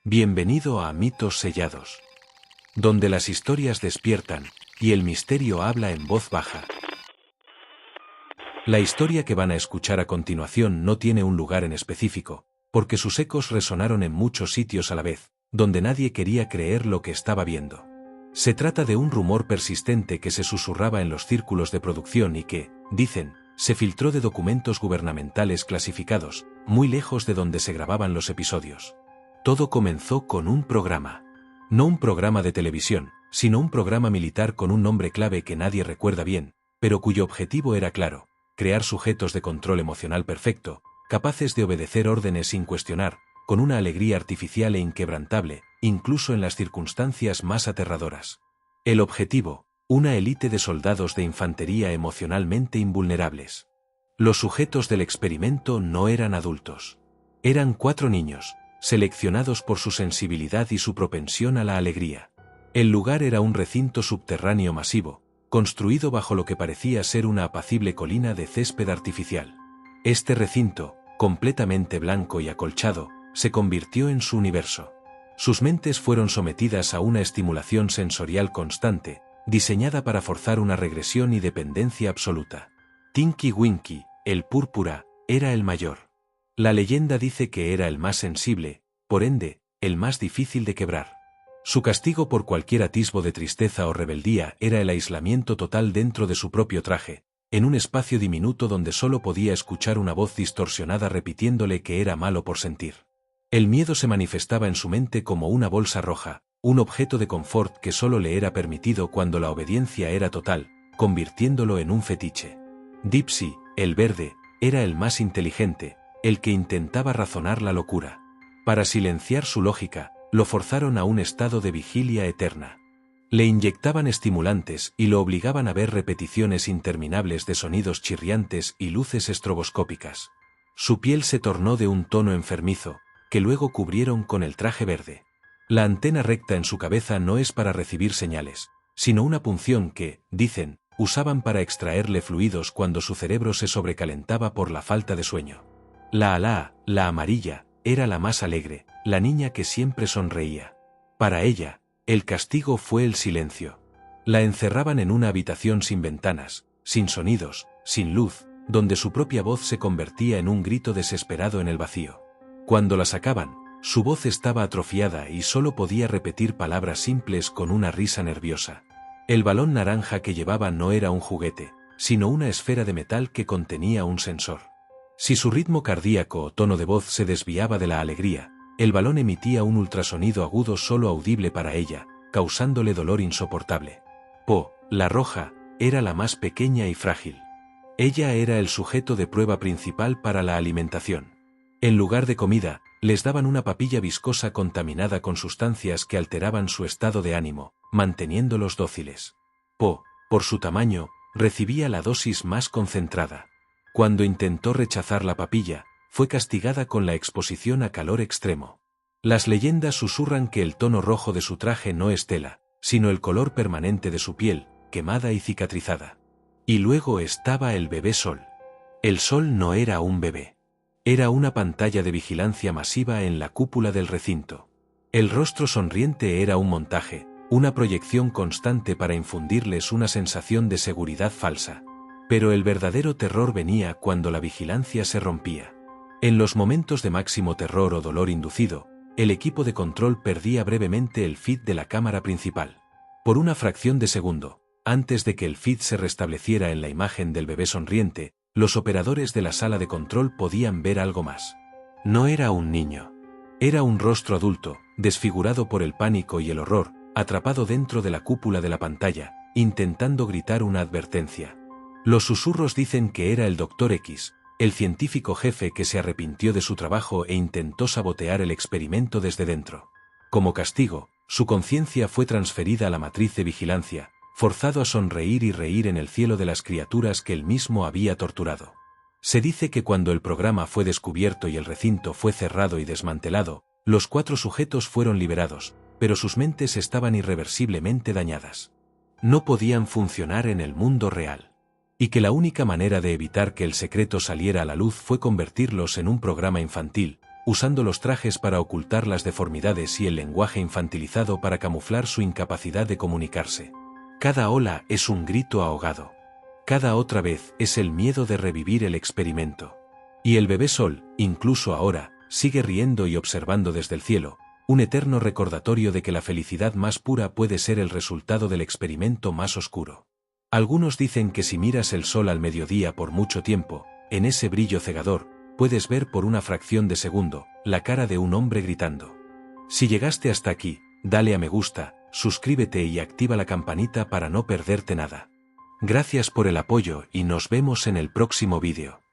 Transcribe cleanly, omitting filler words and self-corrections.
Bienvenido a Mitos Sellados, donde las historias despiertan y el misterio habla en voz baja. La historia que van a escuchar a continuación no tiene un lugar en específico, porque sus ecos resonaron en muchos sitios a la vez, donde nadie quería creer lo que estaba viendo. Se trata de un rumor persistente que se susurraba en los círculos de producción y que, dicen, se filtró de documentos gubernamentales clasificados, muy lejos de donde se grababan los episodios. Todo comenzó con un programa. No un programa de televisión, sino un programa militar con un nombre clave que nadie recuerda bien, pero cuyo objetivo era claro: crear sujetos de control emocional perfecto, capaces de obedecer órdenes sin cuestionar, con una alegría artificial e inquebrantable, incluso en las circunstancias más aterradoras. El objetivo: una élite de soldados de infantería emocionalmente invulnerables. Los sujetos del experimento no eran adultos. Eran 4 niños, seleccionados por su sensibilidad y su propensión a la alegría. El lugar era un recinto subterráneo masivo, construido bajo lo que parecía ser una apacible colina de césped artificial. Este recinto, completamente blanco y acolchado, se convirtió en su universo. Sus mentes fueron sometidas a una estimulación sensorial constante, diseñada para forzar una regresión y dependencia absoluta. Tinky Winky, el púrpura, era el mayor. La leyenda dice que era el más sensible, por ende, el más difícil de quebrar. Su castigo por cualquier atisbo de tristeza o rebeldía era el aislamiento total dentro de su propio traje, en un espacio diminuto donde solo podía escuchar una voz distorsionada repitiéndole que era malo por sentir. El miedo se manifestaba en su mente como una bolsa roja, un objeto de confort que solo le era permitido cuando la obediencia era total, convirtiéndolo en un fetiche. Dipsy, el verde, era el más inteligente, el que intentaba razonar la locura. Para silenciar su lógica, lo forzaron a un estado de vigilia eterna. Le inyectaban estimulantes y lo obligaban a ver repeticiones interminables de sonidos chirriantes y luces estroboscópicas. Su piel se tornó de un tono enfermizo, que luego cubrieron con el traje verde. La antena recta en su cabeza no es para recibir señales, sino una punción que, dicen, usaban para extraerle fluidos cuando su cerebro se sobrecalentaba por la falta de sueño. La Alaa, la amarilla, era la más alegre, la niña que siempre sonreía. Para ella, el castigo fue el silencio. La encerraban en una habitación sin ventanas, sin sonidos, sin luz, donde su propia voz se convertía en un grito desesperado en el vacío. Cuando la sacaban, su voz estaba atrofiada y solo podía repetir palabras simples con una risa nerviosa. El balón naranja que llevaba no era un juguete, sino una esfera de metal que contenía un sensor. Si su ritmo cardíaco o tono de voz se desviaba de la alegría, el balón emitía un ultrasonido agudo solo audible para ella, causándole dolor insoportable. Po, la roja, era la más pequeña y frágil. Ella era el sujeto de prueba principal para la alimentación. En lugar de comida, les daban una papilla viscosa contaminada con sustancias que alteraban su estado de ánimo, manteniéndolos dóciles. Po, por su tamaño, recibía la dosis más concentrada. Cuando intentó rechazar la papilla, fue castigada con la exposición a calor extremo. Las leyendas susurran que el tono rojo de su traje no es tela, sino el color permanente de su piel, quemada y cicatrizada. Y luego estaba el bebé Sol. El Sol no era un bebé. Era una pantalla de vigilancia masiva en la cúpula del recinto. El rostro sonriente era un montaje, una proyección constante para infundirles una sensación de seguridad falsa. Pero el verdadero terror venía cuando la vigilancia se rompía. En los momentos de máximo terror o dolor inducido, el equipo de control perdía brevemente el feed de la cámara principal. Por una fracción de segundo, antes de que el feed se restableciera en la imagen del bebé sonriente, los operadores de la sala de control podían ver algo más. No era un niño. Era un rostro adulto, desfigurado por el pánico y el horror, atrapado dentro de la cúpula de la pantalla, intentando gritar una advertencia. Los susurros dicen que era el Dr. X, el científico jefe que se arrepintió de su trabajo e intentó sabotear el experimento desde dentro. Como castigo, su conciencia fue transferida a la matriz de vigilancia, forzado a sonreír y reír en el cielo de las criaturas que él mismo había torturado. Se dice que cuando el programa fue descubierto y el recinto fue cerrado y desmantelado, los 4 sujetos fueron liberados, pero sus mentes estaban irreversiblemente dañadas. No podían funcionar en el mundo real. Y que la única manera de evitar que el secreto saliera a la luz fue convertirlos en un programa infantil, usando los trajes para ocultar las deformidades y el lenguaje infantilizado para camuflar su incapacidad de comunicarse. Cada ola es un grito ahogado. Cada otra vez es el miedo de revivir el experimento. Y el bebé sol, incluso ahora, sigue riendo y observando desde el cielo, un eterno recordatorio de que la felicidad más pura puede ser el resultado del experimento más oscuro. Algunos dicen que si miras el sol al mediodía por mucho tiempo, en ese brillo cegador, puedes ver por una fracción de segundo la cara de un hombre gritando. Si llegaste hasta aquí, dale a me gusta, suscríbete y activa la campanita para no perderte nada. Gracias por el apoyo y nos vemos en el próximo vídeo.